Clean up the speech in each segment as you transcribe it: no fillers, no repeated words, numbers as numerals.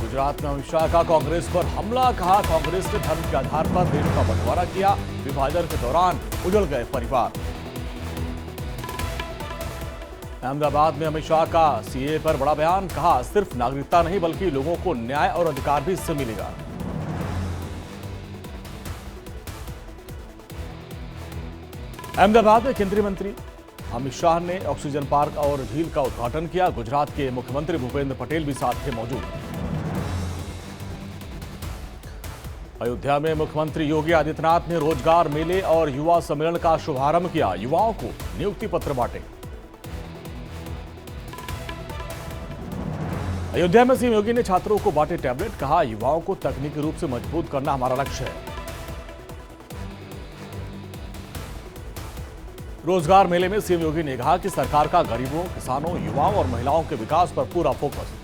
गुजरात में अमित शाह का कांग्रेस पर हमला, कहा कांग्रेस ने धर्म के आधार पर देश का बंटवारा किया, विभाजन के दौरान उजड़ गए परिवार। अहमदाबाद में अमित शाह का सीए पर बड़ा बयान, कहा सिर्फ नागरिकता नहीं बल्कि लोगों को न्याय और अधिकार भी इससे मिलेगा। अहमदाबाद में केंद्रीय मंत्री अमित शाह ने ऑक्सीजन पार्क और झील का उद्घाटन किया। गुजरात के मुख्यमंत्री भूपेंद्र पटेल भी साथ थे मौजूद। अयोध्या में मुख्यमंत्री योगी आदित्यनाथ ने रोजगार मेले और युवा सम्मेलन का शुभारंभ किया, युवाओं को नियुक्ति पत्र बांटे। अयोध्या में सीएम योगी ने छात्रों को बांटे टैबलेट, कहा युवाओं को तकनीकी रूप से मजबूत करना हमारा लक्ष्य है। रोजगार मेले में सीएम योगी ने कहा कि सरकार का गरीबों, किसानों, युवाओं और महिलाओं के विकास पर पूरा फोकस।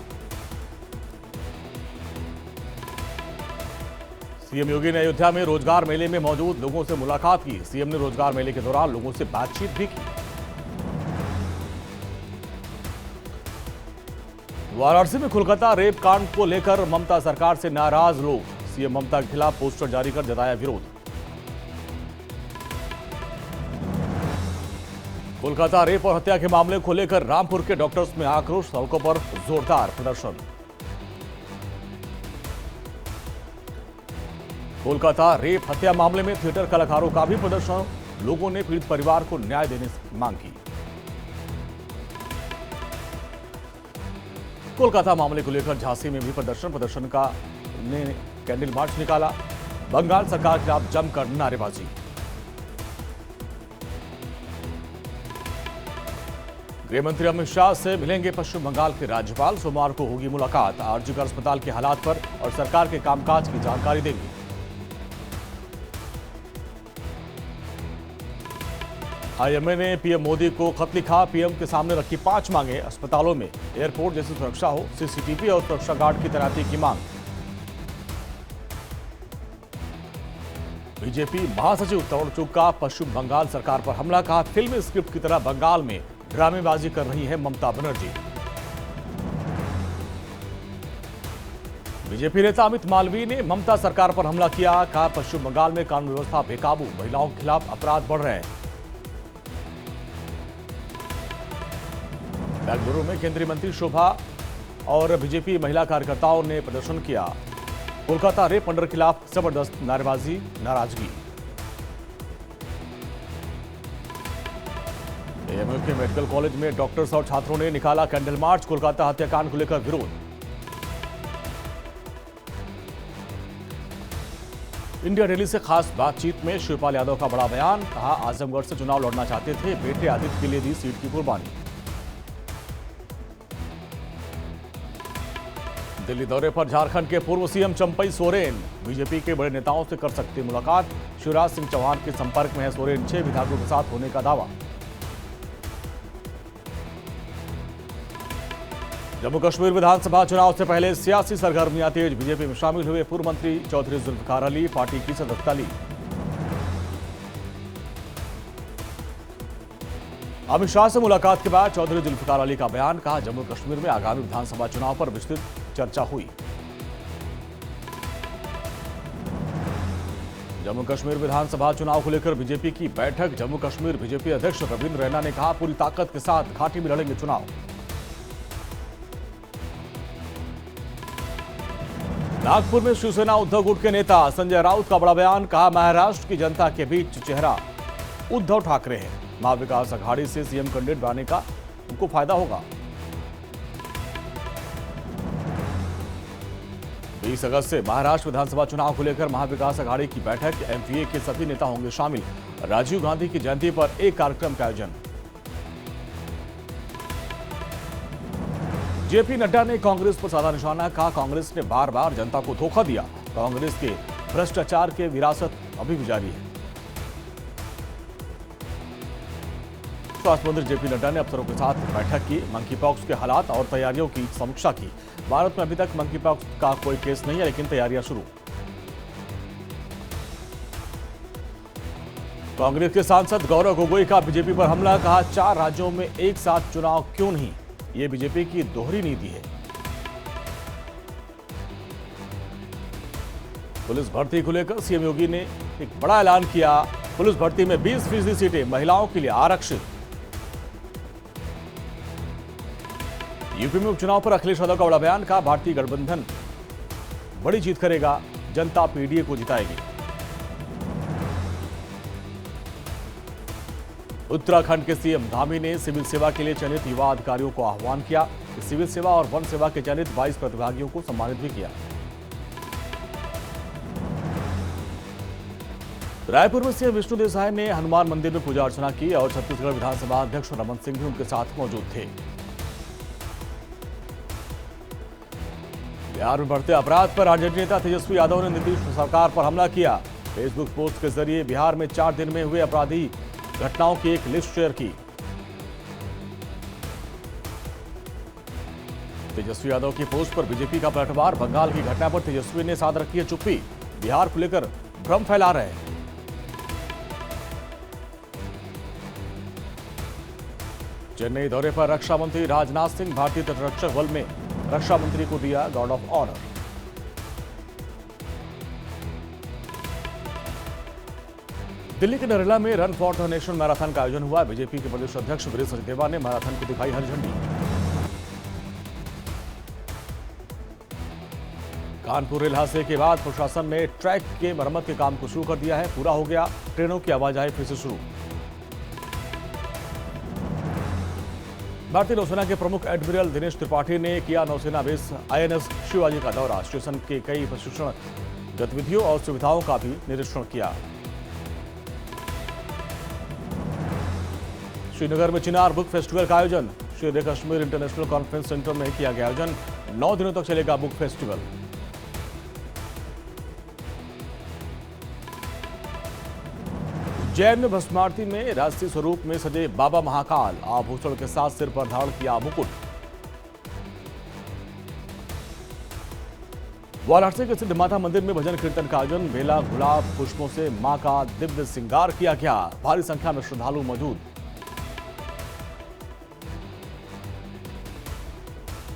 सीएम योगी ने अयोध्या में रोजगार मेले में मौजूद लोगों से मुलाकात की। सीएम ने रोजगार मेले के दौरान लोगों से बातचीत भी की। वाराणसी में कोलकाता रेप कांड को लेकर ममता सरकार से नाराज लोग, सीएम ममता के खिलाफ पोस्टर जारी कर जताया विरोध। कोलकाता रेप और हत्या के मामले को लेकर रामपुर के डॉक्टर्स में आक्रोश, सड़कों पर जोरदार प्रदर्शन। कोलकाता रेप हत्या मामले में थिएटर कलाकारों का भी प्रदर्शन, लोगों ने पीड़ित परिवार को न्याय देने की मांग की। कोलकाता मामले को लेकर झांसी में भी प्रदर्शनका ने कैंडल मार्च निकाला। बंगाल सरकार के खिलाफ जमकर नारेबाजी। गृहमंत्री अमित शाह से मिलेंगे पश्चिम बंगाल के राज्यपाल, सोमवार को होगी मुलाकात। आरजीकर अस्पताल के हालात पर और सरकार के कामकाज की जानकारी देंगे। आईएमए ने पीएम मोदी को खत लिखा, पीएम के सामने रखी 5 मांगे। अस्पतालों में एयरपोर्ट जैसी सुरक्षा हो, सीसीटीवी और सुरक्षा गार्ड की तैनाती की मांग। बीजेपी महासचिव तरुण चुग का पश्चिम बंगाल सरकार पर हमला, कहा फिल्म स्क्रिप्ट की तरह बंगाल में ड्रामेबाजी कर रही है ममता बनर्जी। बीजेपी नेता अमित मालवीय ने ममता सरकार पर हमला किया, कहा पश्चिम बंगाल में कानून व्यवस्था बेकाबू, महिलाओं के खिलाफ अपराध बढ़ रहे हैं। बेंगलुरु में केंद्रीय मंत्री शोभा और बीजेपी महिला कार्यकर्ताओं ने प्रदर्शन किया। कोलकाता रेप मर्डर के खिलाफ जबरदस्त नाराजगी। एएमयू के मेडिकल कॉलेज में डॉक्टर्स और छात्रों ने निकाला कैंडल मार्च। कोलकाता हत्याकांड को लेकर विरोध। इंडिया दिल्ली से खास बातचीत में शिवपाल यादव का बड़ा बयान, कहा आजमगढ़ से चुनाव लड़ना चाहते थे, बेटे आदित्य के लिए दी सीट की कुर्बानी। दिल्ली दौरे पर झारखंड के पूर्व सीएम चंपई सोरेन, बीजेपी के बड़े नेताओं से कर सकते मुलाकात। शिवराज सिंह चौहान के संपर्क में है सोरेन, 6 विधायकों के साथ होने का दावा। जम्मू कश्मीर विधानसभा चुनाव से पहले सियासी सरगर्मियां तेज, बीजेपी में शामिल हुए पूर्व मंत्री चौधरी जुल्फिकार अली, पार्टी की सदस्यता ली। अमित शाह से मुलाकात के बाद चौधरी जुल्फिकार अली का बयान, कहा जम्मू कश्मीर में आगामी विधानसभा चुनाव पर विस्तृत चर्चा हुई। जम्मू कश्मीर विधानसभा चुनाव को लेकर बीजेपी की बैठक। जम्मू कश्मीर बीजेपी अध्यक्ष रविंद्र रैना ने कहा पूरी ताकत के साथ घाटी में लड़ेंगे चुनाव। नागपुर में शिवसेना उद्धव गुट के नेता संजय राउत का बड़ा बयान, कहा महाराष्ट्र की जनता के बीच चेहरा उद्धव ठाकरे है, महाविकास अघाड़ी से सीएम कैंडिडेट बनाने का उनको फायदा होगा। 20 अगस्त से महाराष्ट्र विधानसभा चुनाव को लेकर महाविकास अघाड़ी की बैठक, एमपीए के सभी नेता होंगे शामिल। राजीव गांधी की जयंती पर एक कार्यक्रम का आयोजन। जेपी नड्डा ने कांग्रेस पर साधा निशाना, कहा कांग्रेस ने बार बार जनता को धोखा दिया, कांग्रेस के भ्रष्टाचार के विरासत अभी भी जारी है। स्वास्थ्य मंत्री जेपी नड्डा ने अफसरों के साथ बैठक की, मंकी पॉक्स के हालात और तैयारियों की समीक्षा की। भारत में अभी तक मंकी पॉक्स का कोई केस नहीं है, लेकिन तैयारियां शुरू। कांग्रेस के सांसद गौरव गोगोई का बीजेपी पर हमला, कहा 4 राज्यों में एक साथ चुनाव क्यों नहीं, ये बीजेपी की दोहरी नीति है। पुलिस भर्ती को लेकर सीएम योगी ने एक बड़ा ऐलान किया। पुलिस भर्ती में 20% सीटें महिलाओं के लिए आरक्षित। यूपी में उपचुनाव पर अखिलेश यादव का बड़ा बयान, कहा भारतीय गठबंधन बड़ी जीत करेगा, जनता पीडीए को जिताएगी। उत्तराखंड के सीएम धामी ने सिविल सेवा के लिए चयनित युवा अधिकारियों को आह्वान किया। सिविल सेवा और वन सेवा के चयनित 22 प्रतिभागियों को सम्मानित भी किया। रायपुर में सीएम विष्णुदेव साय ने हनुमान मंदिर में पूजा अर्चना की और छत्तीसगढ़ विधानसभा अध्यक्ष रमन सिंह भी उनके साथ मौजूद थे। बिहार में बढ़ते अपराध पर आरजेडी नेता तेजस्वी यादव ने नीतीश सरकार पर हमला किया। फेसबुक पोस्ट के जरिए बिहार में 4 दिन में हुए अपराधी घटनाओं की एक लिस्ट शेयर की। तेजस्वी यादव की पोस्ट पर बीजेपी का पलटवार, बंगाल की घटना पर तेजस्वी ने साध रखी है चुप्पी, बिहार को लेकर भ्रम फैला रहे हैं। चेन्नई दौरे पर रक्षा मंत्री राजनाथ सिंह, भारतीय तटरक्षक बल में रक्षा मंत्री को दिया गार्ड ऑफ ऑनर। दिल्ली के नरेला में run for the nation marathon का आयोजन हुआ। बीजेपी के प्रदेश अध्यक्ष वीरेंद्र सचदेवा ने मैराथन को दिखाई हरी झंडी। कानपुर रेल हादसे के बाद प्रशासन ने ट्रैक के मरम्मत के काम को शुरू कर दिया है। पूरा हो गया, ट्रेनों की आवाजाही फिर से शुरू। भारतीय नौसेना के प्रमुख एडमिरल दिनेश त्रिपाठी ने किया नौसेना बेस आईएनएस शिवाजी का दौरा। स्टेशन के कई प्रशिक्षण गतिविधियों और सुविधाओं का भी निरीक्षण किया। श्रीनगर में चिनार बुक फेस्टिवल का आयोजन। शेर कश्मीर इंटरनेशनल कॉन्फ्रेंस सेंटर में किया गया आयोजन। 9 दिनों तक चलेगा बुक फेस्टिवल। उज्जैन में भस्मारती में राजसी स्वरूप में सजे बाबा महाकाल आभूषण के साथ सिर पर धारण किया मुकुट। वाराणसी के सिद्ध माता मंदिर में भजन कीर्तन का आयोजन। बेला गुलाब पुष्पों से मां का दिव्य श्रृंगार किया गया। भारी संख्या में श्रद्धालु मौजूद।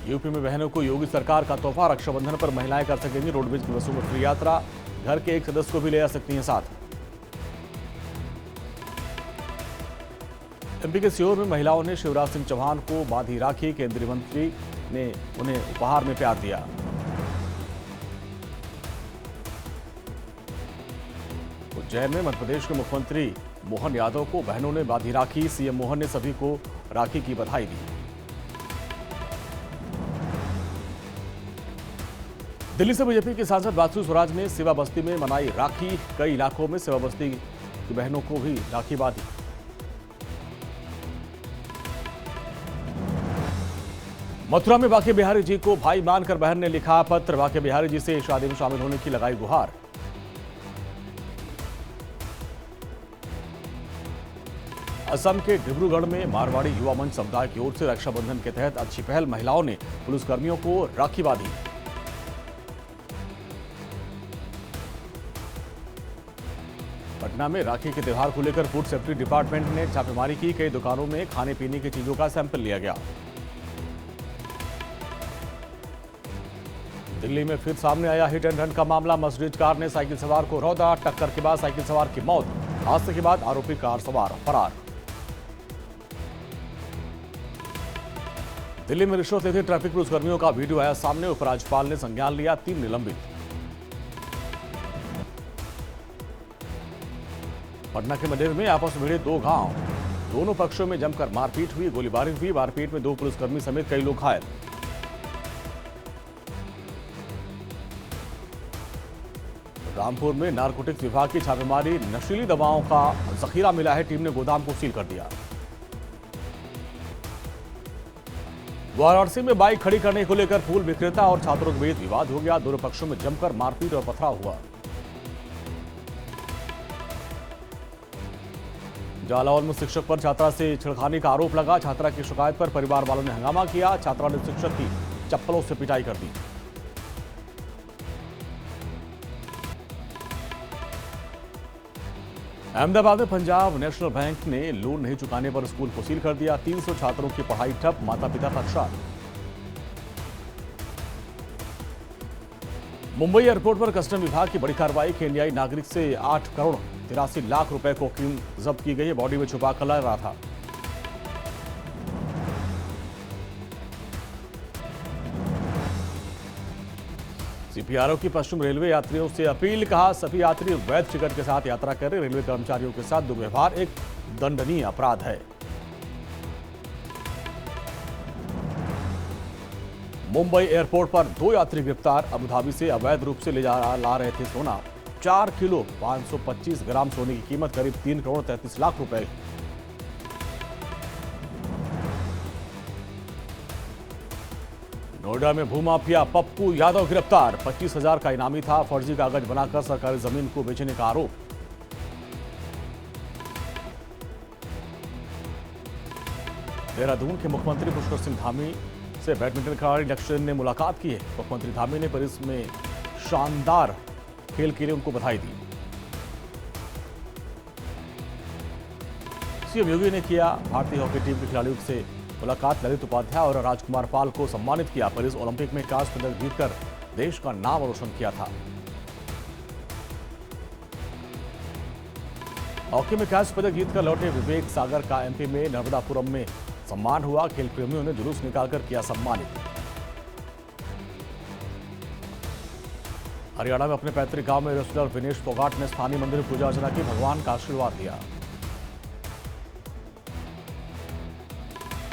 यूपी में बहनों को योगी सरकार का तोहफा, रक्षाबंधन पर महिलाएं कर सकेंगी रोडवेज की बसों में फ्री यात्रा। घर के एक सदस्य को भी ले जा सकती हैं साथ। एमपी के सीहोर में महिलाओं ने शिवराज सिंह चौहान को बांधी राखी। केंद्रीय मंत्री ने उन्हें उपहार में प्यार दिया। उज्जैन में मध्य प्रदेश के मुख्यमंत्री मोहन यादव को बहनों ने बांधी राखी। सीएम मोहन ने सभी को राखी की बधाई दी। दिल्ली से बीजेपी के सांसद बासु स्वराज ने सेवा बस्ती में मनाई राखी। कई इलाकों में सेवा बस्ती की बहनों को भी राखी बांधी। मथुरा में बांके बिहारी जी को भाई मानकर बहन ने लिखा पत्र। बांके बिहारी जी से शादी में शामिल होने की लगाई गुहार। असम के डिब्रूगढ़ में मारवाड़ी युवा मंच समुदाय की ओर से रक्षाबंधन के तहत अच्छी पहल। महिलाओं ने पुलिसकर्मियों को राखी बांधी। पटना में राखी के त्योहार को लेकर फूड सेफ्टी डिपार्टमेंट ने छापेमारी की। कई दुकानों में खाने पीने की चीजों का सैंपल लिया गया। दिल्ली में फिर सामने आया हिट एंड रन का मामला। मर्सिडीज कार ने साइकिल सवार को रौंदा। टक्कर के बाद साइकिल सवार की मौत। हादसे के बाद आरोपी कार सवार फरार। दिल्ली में रिश्वत लेते ट्रैफिक पुलिसकर्मियों का वीडियो आया सामने। उपराज्यपाल ने संज्ञान लिया, 3 निलंबित। पटना के मंदिर में आपस में भिड़े 2 गांव। दोनों पक्षों में जमकर मारपीट हुई, गोलीबारी हुई। मारपीट में 2 पुलिसकर्मी समेत कई लोग घायल। रामपुर में नारकोटिक्स विभाग की छापेमारी। नशीली दवाओं का जखीरा मिला है। टीम ने गोदाम को सील कर दिया। वाराणसी में बाइक खड़ी करने को लेकर फूल विक्रेता और छात्रों के बीच विवाद हो गया। दोनों पक्षों में जमकर मारपीट और पथराव हुआ। जालौर में शिक्षक पर छात्रा से छेड़खानी का आरोप लगा। छात्रा की शिकायत पर परिवार वालों ने हंगामा किया। छात्रा ने शिक्षक की चप्पलों से पिटाई कर दी। अहमदाबाद में पंजाब नेशनल बैंक ने लोन नहीं चुकाने पर स्कूल को सील कर दिया। 300 छात्रों की पढ़ाई ठप, माता पिता परेशान। मुंबई एयरपोर्ट पर कस्टम विभाग की बड़ी कार्रवाई। केन्याई नागरिक से 8 करोड़ 83 लाख रुपए कोकीन जब्त की गई है। बॉडी में छुपा कर ला रहा था। सीपीआरओ की पश्चिम रेलवे यात्रियों से अपील। कहा, सभी यात्री वैध टिकट के साथ यात्रा करें। रेलवे कर्मचारियों के साथ दुर्व्यवहार एक दंडनीय अपराध है। मुंबई एयरपोर्ट पर 2 यात्री गिरफ्तार। अबुधाबी से अवैध रूप से ला रहे थे सोना। 4 किलो 525 ग्राम सोने की कीमत करीब 3 करोड़ 33 लाख रुपए। नोएडा में भूमाफिया पप्पू यादव गिरफ्तार। 25,000 का इनामी था। फर्जी कागज बनाकर सरकारी जमीन को बेचने का आरोप। देहरादून के मुख्यमंत्री पुष्कर सिंह धामी से बैडमिंटन खिलाड़ी लक्ष्य ने मुलाकात की है। मुख्यमंत्री धामी ने पेरिस में शानदार खेल के लिए उनको बधाई दी। सीएम योगी ने किया भारतीय हॉकी टीम के खिलाड़ियों से मुलाकात। ललित उपाध्याय और राजकुमार पाल को सम्मानित किया। पेरिस ओलंपिक में कांस्य पदक जीतकर देश का नाम रोशन किया था। हॉकी में कांस्य पदक जीतकर लौटे विवेक सागर का एमपी में नर्मदापुरम में सम्मान हुआ। खेल प्रेमियों ने जुलूस निकालकर किया सम्मानित। हरियाणा में अपने पैतृक गांव में रेसलर विनेश फोगाट ने स्थानीय मंदिर में पूजा अर्चना की। भगवान का आशीर्वाद दिया।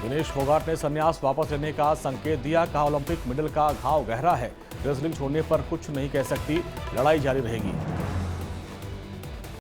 विनेश फोगाट ने संन्यास वापस लेने का संकेत दिया। कहा, ओलंपिक मेडल का घाव गहरा है। रेसलिंग छोड़ने पर कुछ नहीं कह सकती। लड़ाई जारी रहेगी।